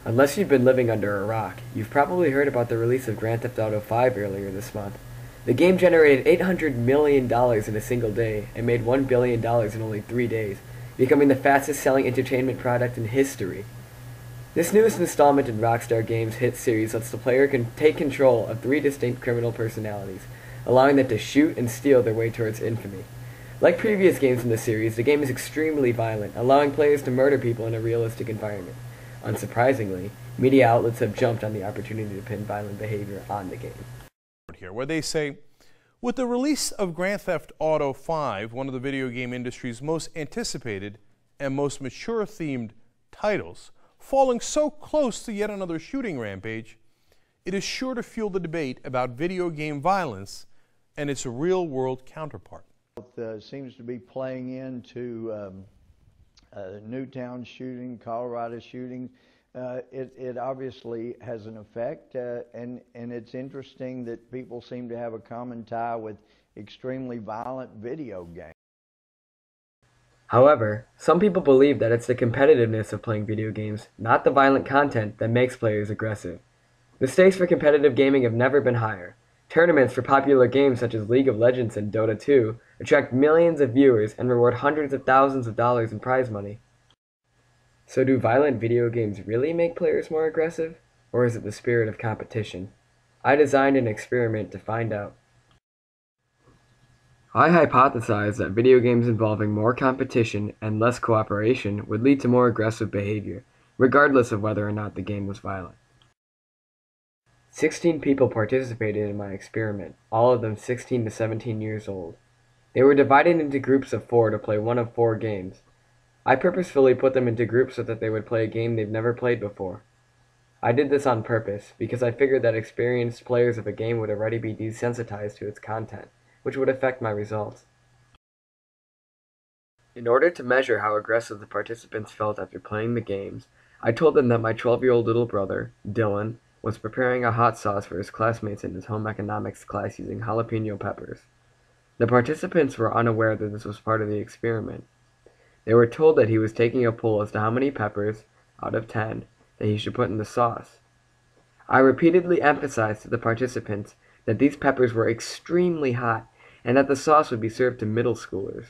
Unless you've been living under a rock, you've probably heard about the release of Grand Theft Auto 5 earlier this month. The game generated $800 million in a single day and made $1 billion in only 3 days, becoming the fastest-selling entertainment product in history. This newest installment in Rockstar Games' hit series lets the player take control of 3 distinct criminal personalities, allowing them to shoot and steal their way towards infamy. Like previous games in the series, the game is extremely violent, allowing players to murder people in a realistic environment. Unsurprisingly, media outlets have jumped on the opportunity to pin violent behavior on the game. Here, where they say, with the release of Grand Theft Auto 5, one of the video game industry's most anticipated and most mature-themed titles, falling so close to yet another shooting rampage, it is sure to fuel the debate about video game violence and its real-world counterpart. Seems to be playing into Newtown shooting, Colorado shooting. It obviously has an effect, and it's interesting that people seem to have a common tie with extremely violent video games. However, some people believe that it's the competitiveness of playing video games, not the violent content, that makes players aggressive. The stakes for competitive gaming have never been higher. Tournaments for popular games such as League of Legends and Dota 2 attract millions of viewers and reward hundreds of thousands of dollars in prize money. So do violent video games really make players more aggressive? Or is it the spirit of competition? I designed an experiment to find out. I hypothesized that video games involving more competition and less cooperation would lead to more aggressive behavior, regardless of whether or not the game was violent. 16 people participated in my experiment, all of them 16 to 17 years old. They were divided into groups of 4 to play one of 4 games. I purposefully put them into groups so that they would play a game they've never played before. I did this on purpose, because I figured that experienced players of a game would already be desensitized to its content, which would affect my results. In order to measure how aggressive the participants felt after playing the games, I told them that my 12-year-old little brother, Dylan, was preparing a hot sauce for his classmates in his home economics class using jalapeno peppers. The participants were unaware that this was part of the experiment. They were told that he was taking a poll as to how many peppers, out of 10, that he should put in the sauce. I repeatedly emphasized to the participants that these peppers were extremely hot and that the sauce would be served to middle schoolers.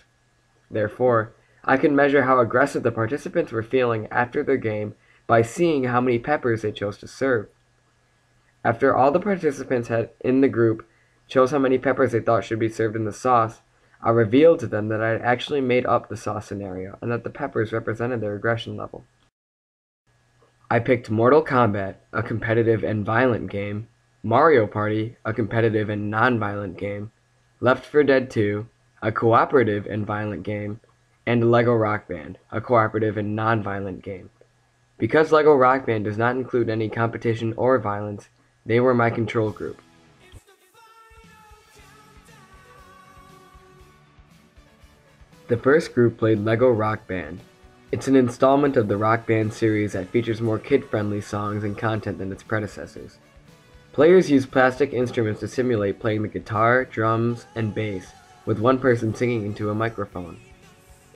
Therefore, I could measure how aggressive the participants were feeling after their game by seeing how many peppers they chose to serve. After all the participants in the group chose how many peppers they thought should be served in the sauce, I revealed to them that I had actually made up the sauce scenario and that the peppers represented their aggression level. I picked Mortal Kombat, a competitive and violent game, Mario Party, a competitive and non-violent game, Left 4 Dead 2, a cooperative and violent game, and Lego Rock Band, a cooperative and non-violent game. Because Lego Rock Band does not include any competition or violence, they were my control group. The first group played Lego Rock Band. It's an installment of the Rock Band series that features more kid-friendly songs and content than its predecessors. Players use plastic instruments to simulate playing the guitar, drums, and bass, with one person singing into a microphone.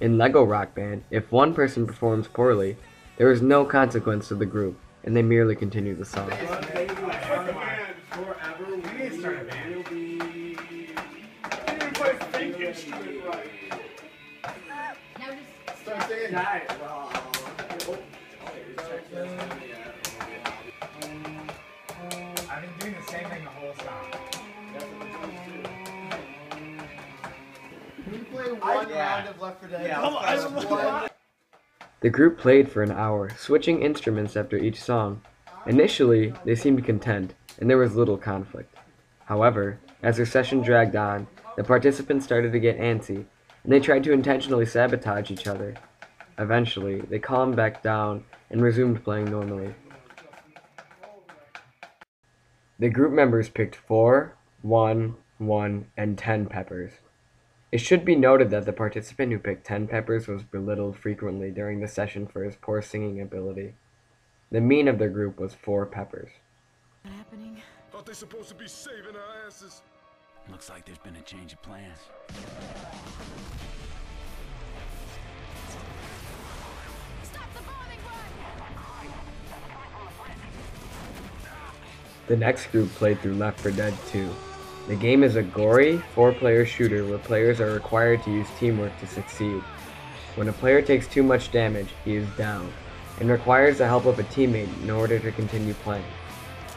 In Lego Rock Band, if one person performs poorly, there is no consequence to the group, and they merely continue the song. I've been doing the same thing the whole song. Can we play one round of Left 4 Dead? Yeah, The group played for an hour, switching instruments after each song. Initially, they seemed content, and there was little conflict. However, as their session dragged on, the participants started to get antsy, and they tried to intentionally sabotage each other. Eventually, they calmed back down and resumed playing normally. The group members picked 4, 1, 1, and 10 peppers. It should be noted that the participant who picked 10 peppers was belittled frequently during the session for his poor singing ability. The mean of the group was 4 peppers. What's happening? Thought they supposed to be saving our asses. Looks like there's been a change of plans. Stop the bombing run! The next group played through Left 4 Dead 2. The game is a gory, 4-player shooter where players are required to use teamwork to succeed. When a player takes too much damage, he is down, and requires the help of a teammate in order to continue playing.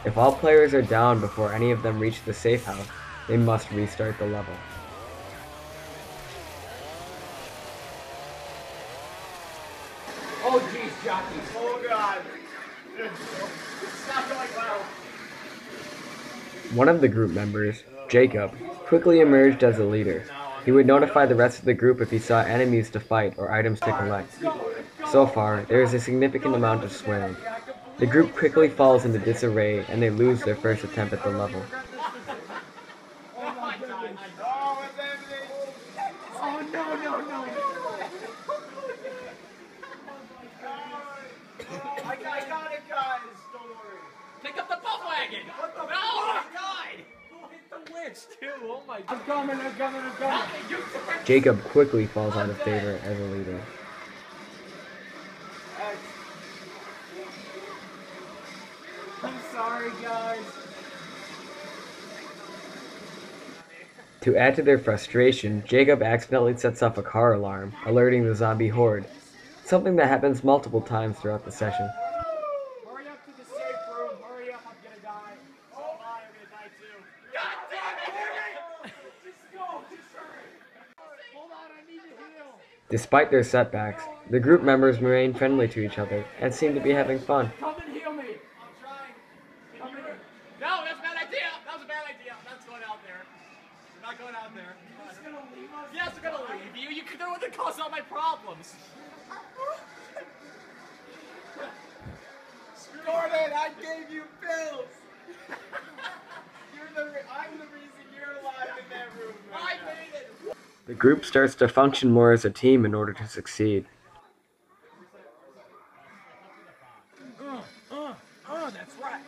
If all players are down before any of them reach the safe house, they must restart the level. Oh jeez, Jockey. Oh god. It's not going well. One of the group members, Jacob, quickly emerged as a leader. He would notify the rest of the group if he saw enemies to fight or items to collect. So far, there is a significant amount of swearing. The group quickly falls into disarray and they lose their first attempt at the level. Oh no, no, no. I got it, guys. Don't worry. Pick up the bum wagon! No! Oh my god! Who hit the witch too? Oh my god. I'm coming. Jacob quickly falls out of favor as a leader. I'm sorry, guys. To add to their frustration, Jacob accidentally sets off a car alarm, alerting the zombie horde, something that happens multiple times throughout the session. Hurry up to the safe room. Hurry up, I'm gonna die. Oh my, I'm gonna die too. God damn it! Just go, just hurry. Hold on, I need to heal. Despite their setbacks, the group members remain friendly to each other and seem to be having fun. Come and heal me. I'm trying. Come in. No, that's a bad idea! That was a bad idea. That's going out there. We're not going out there. He's gonna leave us. Yes, we're gonna leave you. They're the one that caused all my problems. Gordon, I gave you pills. I'm the reason you're alive in that room. I made it! The group starts to function more as a team in order to succeed. That's right.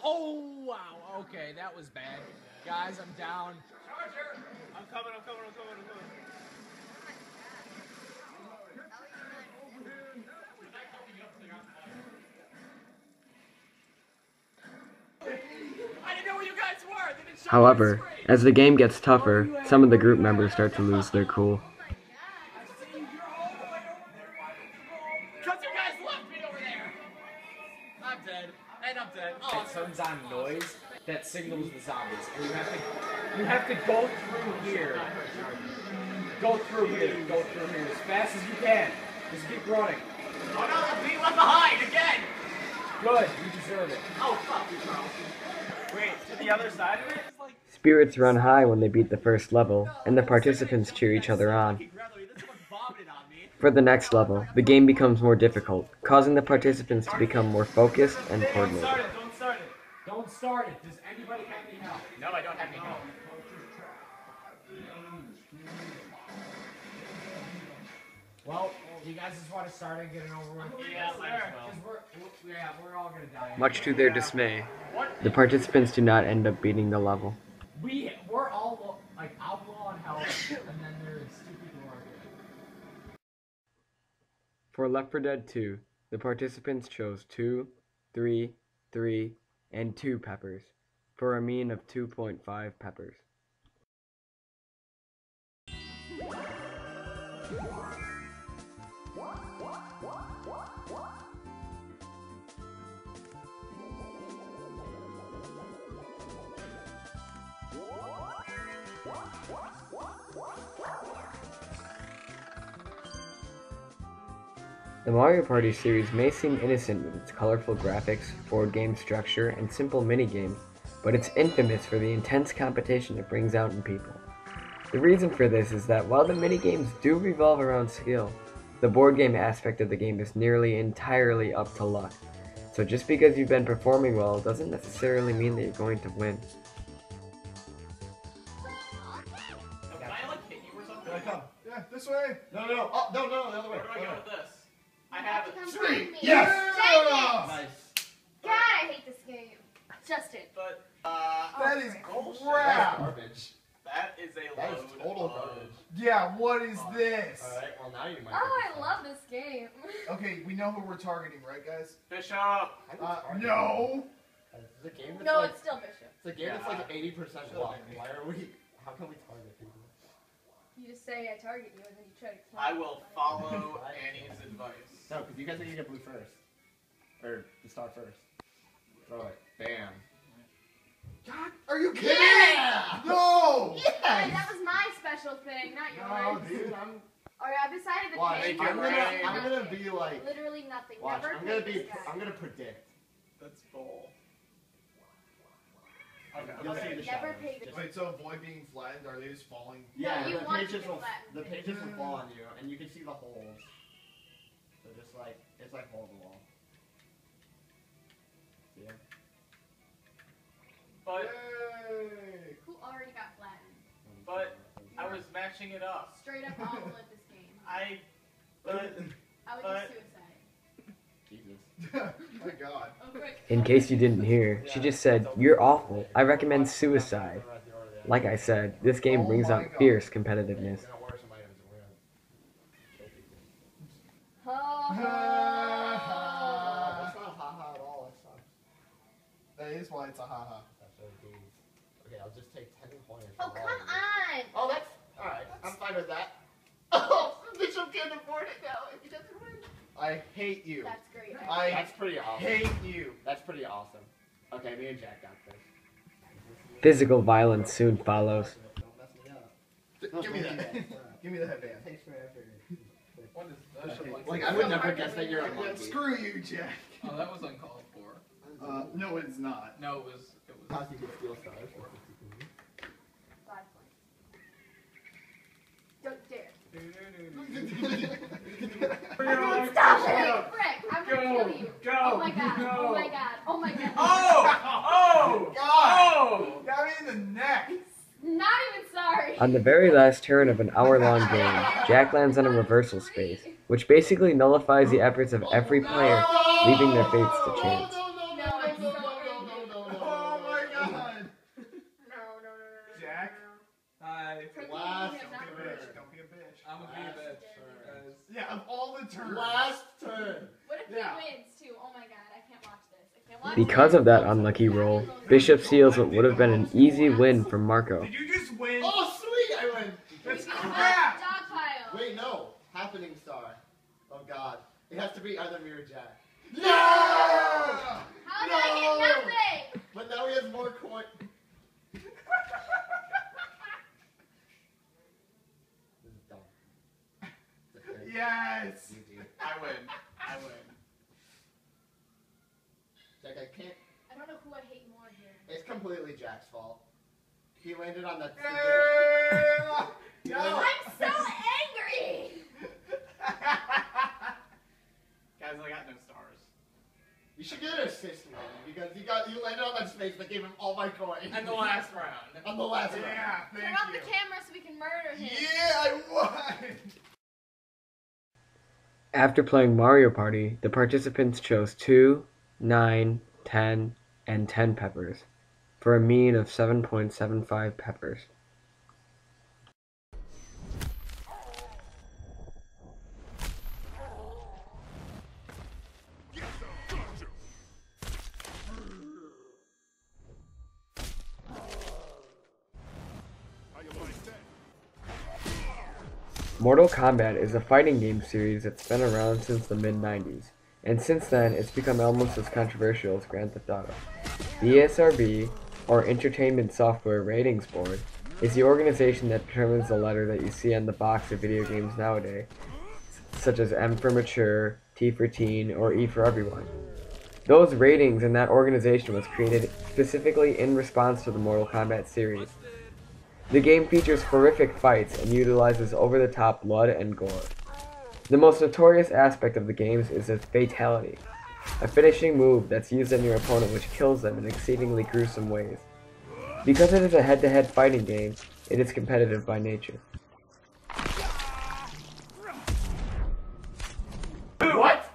Oh, wow. Okay, that was bad. Guys, I'm down. Charger! I'm coming. I didn't know where you guys were. They didn't show me However, on the screen. as the game gets tougher, some of the group members start to lose their cool. Because you guys left me over there. I'm dead. And I'm dead. Oh, It turns on noise that signals the zombies. And you have to go through here. Go through here as fast as you can. Just keep running. oh no, I'm being left behind again. Good, you deserve it. Oh, fuck you, Charles. Wait, to the other side of it? Spirits run high when they beat the first level, and the participants cheer each other on. For the next level, the game becomes more difficult, causing the participants to become more focused and coordinated. Don't start it. Does anybody have any help? No, I don't have any help. Well, you guys just want to start and get it over with? Yeah, might as well. Because we're all gonna die. Much to their dismay, the participants do not end up beating the level. We're all like I'm low on health, and then there's two people who are good. For Left 4 Dead 2, the participants chose 2, 3, 3, and 2 peppers, for a mean of 2.5 peppers. The Mario Party series may seem innocent with its colorful graphics, board game structure, and simple minigames, but it's infamous for the intense competition it brings out in people. The reason for this is that while the minigames do revolve around skill, the board game aspect of the game is nearly entirely up to luck. So just because you've been performing well doesn't necessarily mean that you're going to win. Can I like hit you or something? Come. Yeah, this way. No, oh, no, the other way. Where do I go with this? I have it. Three. Yes! Yes! Dang it! Nice. God, I hate this game. Justin. But, That is bullshit. crap. Garbage. That is a That load is total of- garbage. Yeah, what is this? Alright, well now you might. Oh, I love this game. Okay, we know who we're targeting, right, guys? Bishop. No. It's a game that's No, like, it's still Bishop. it's a game that's like 80% luck. Why are we? How can we target people? You just say I target you and then you try to explain. I will follow Annie's advice. No, because you guys are gonna get blue first, or the star first. Throw it. Bam. God, are you kidding? Yeah! No! Yeah, that was my special thing, not yours. No, dude, I'm. Alright, I decided the Watch, pig. I'm gonna be like. Literally nothing. Watch, Never I'm gonna pick be. this guy. I'm gonna predict. That's bull. Okay, you'll see the Never shadows. pick. Just- Wait, so avoid being flattened? Are they just falling? Yeah, you the want to pages get will flattened. the pages will fall on you, and you can see the holes. So just like it's like hole in the wall. See ya? But Yay! Who already got flattened? but I was matching it up. Straight up awful at this game. I but I would but- do suicide. Jesus. My God. Oh, quick. In case you didn't hear, she just said, "You're awful. I recommend suicide." Like I said, this game brings out fierce competitiveness. We're gonna order some items and we're gonna kill people. Oh. That's not haha at all. That sucks. That is why it's a haha. That's so deep. Okay, I'll just take 10 coins. Oh, from all come of you. on. Oh, that's alright. I'm fine with that. Oh, Bishop can't afford it now. If he doesn't win. I hate you. That's great. That's pretty awesome. Hate you. That's pretty awesome. Okay, me and Jack got this. Physical violence soon follows. Don't mess me up. Give me that. Give me the headband. Takes forever. what is that? Like, I would never guess that you're a Yeah, monkey. screw you, Jack. Oh, that was uncalled for. No, it's not. No, it was. How you can steal stars. 5 points. Don't dare. Stop it! Frick! I'm gonna kill you. Go! Oh my god. Go. Oh my god. Oh my god. Oh! God! Got me in the neck. Not even sorry. On the very last turn of an hour-long game, Jack lands on a reversal space, which basically nullifies the efforts of every player, leaving their fates to chance. No, I'm so angry. Oh my God! No. Jack? Hi. Frankly, Last you have not Don't be a heard. bitch. Don't be a bitch. I'm gonna be a bitch, guys. Yeah, of all the turns. Last turn. What if Yeah. he wins too? Oh my god, I can't watch this. I can't watch Because of that unlucky roll, Bishop seals what would have been an easy win for Marco. Did you just win? Oh, sweet! I win. That's this. crap! Dogpile. Wait, no. Happening star. Oh God. It has to be either me or Jack. No! How did I get nothing? But now he has more coin. This is dumb. Yes! Easy. I win. I win. Jack, I can't. I don't know who I hate more here. It's completely Jack's fault. He landed on that. No! I'm so angry. Guys, I got no stars. You should get an assist, man, because you landed on that space that gave him all my coins. And the last round. On the last round. Yeah, Turn thank off you. the camera so we can murder him. Yeah, I won! After playing Mario Party, the participants chose 2, 9, 10, and 10 peppers, for a mean of 7.75 peppers. Mortal Kombat is a fighting game series that's been around since the mid-90s, and since then it's become almost as controversial as Grand Theft Auto. The ESRB, or Entertainment Software Ratings Board, is the organization that determines the letter that you see on the box of video games nowadays, such as M for mature, T for teen, or E for everyone. Those ratings and that organization was created specifically in response to the Mortal Kombat series. The game features horrific fights and utilizes over-the-top blood and gore. The most notorious aspect of the games is its fatality, a finishing move that's used on your opponent which kills them in exceedingly gruesome ways. Because it is a head-to-head fighting game, it is competitive by nature. What?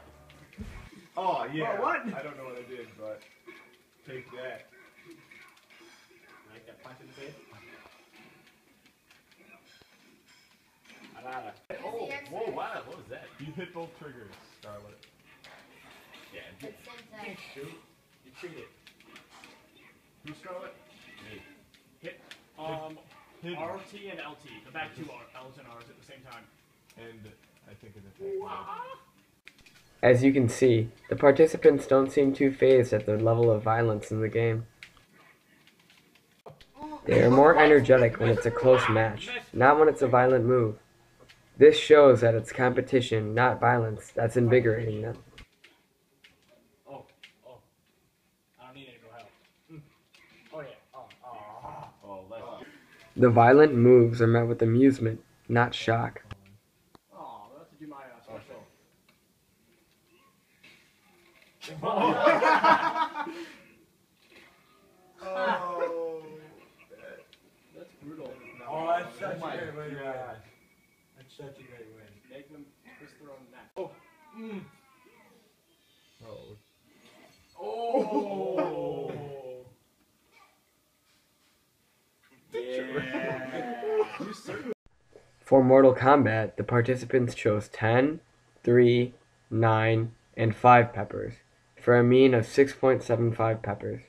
Oh, yeah. Oh, what? I don't know what I did, but take that. Like that punch in the face? Oh, whoa, wow, what was that? You hit both triggers, Scarlet. Yeah, It's sent You shoot. You cheated. Who's Scarlet? Me. Hit Hit. RT and LT. The back two L's and R's at the same time. And I think an attack. As you can see, the participants don't seem too fazed at the level of violence in the game. They are more energetic when it's a close match, not when it's a violent move. This shows that it's competition, not violence, that's invigorating them. Oh. I don't need any more help. Oh yeah. Oh, let's. The violent moves are met with amusement, not shock. Oh, I'll have to do my special. Oh. That's brutal. Oh, that's such a great way to win. That's such a great win. Make them twist their own neck. Oh. Oh. Yeah. For Mortal Kombat, the participants chose 10, 3, 9, and 5 peppers, for a mean of 6.75 peppers.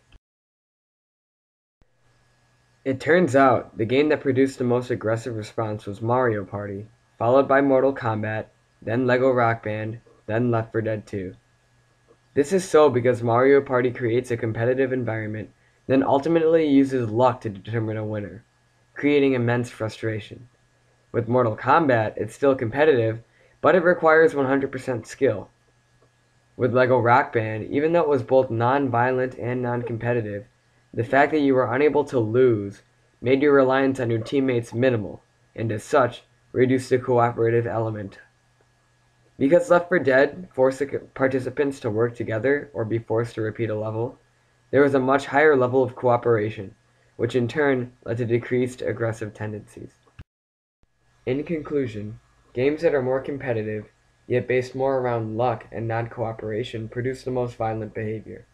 It turns out, the game that produced the most aggressive response was Mario Party, followed by Mortal Kombat, then Lego Rock Band, then Left 4 Dead 2. This is so because Mario Party creates a competitive environment, then ultimately uses luck to determine a winner, creating immense frustration. With Mortal Kombat, it's still competitive, but it requires 100% skill. With Lego Rock Band, even though it was both non-violent and non-competitive, the fact that you were unable to lose made your reliance on your teammates minimal, and as such, reduced the cooperative element. Because Left 4 Dead forced the participants to work together or be forced to repeat a level, there was a much higher level of cooperation, which in turn led to decreased aggressive tendencies. In conclusion, games that are more competitive, yet based more around luck and non-cooperation, produce the most violent behavior.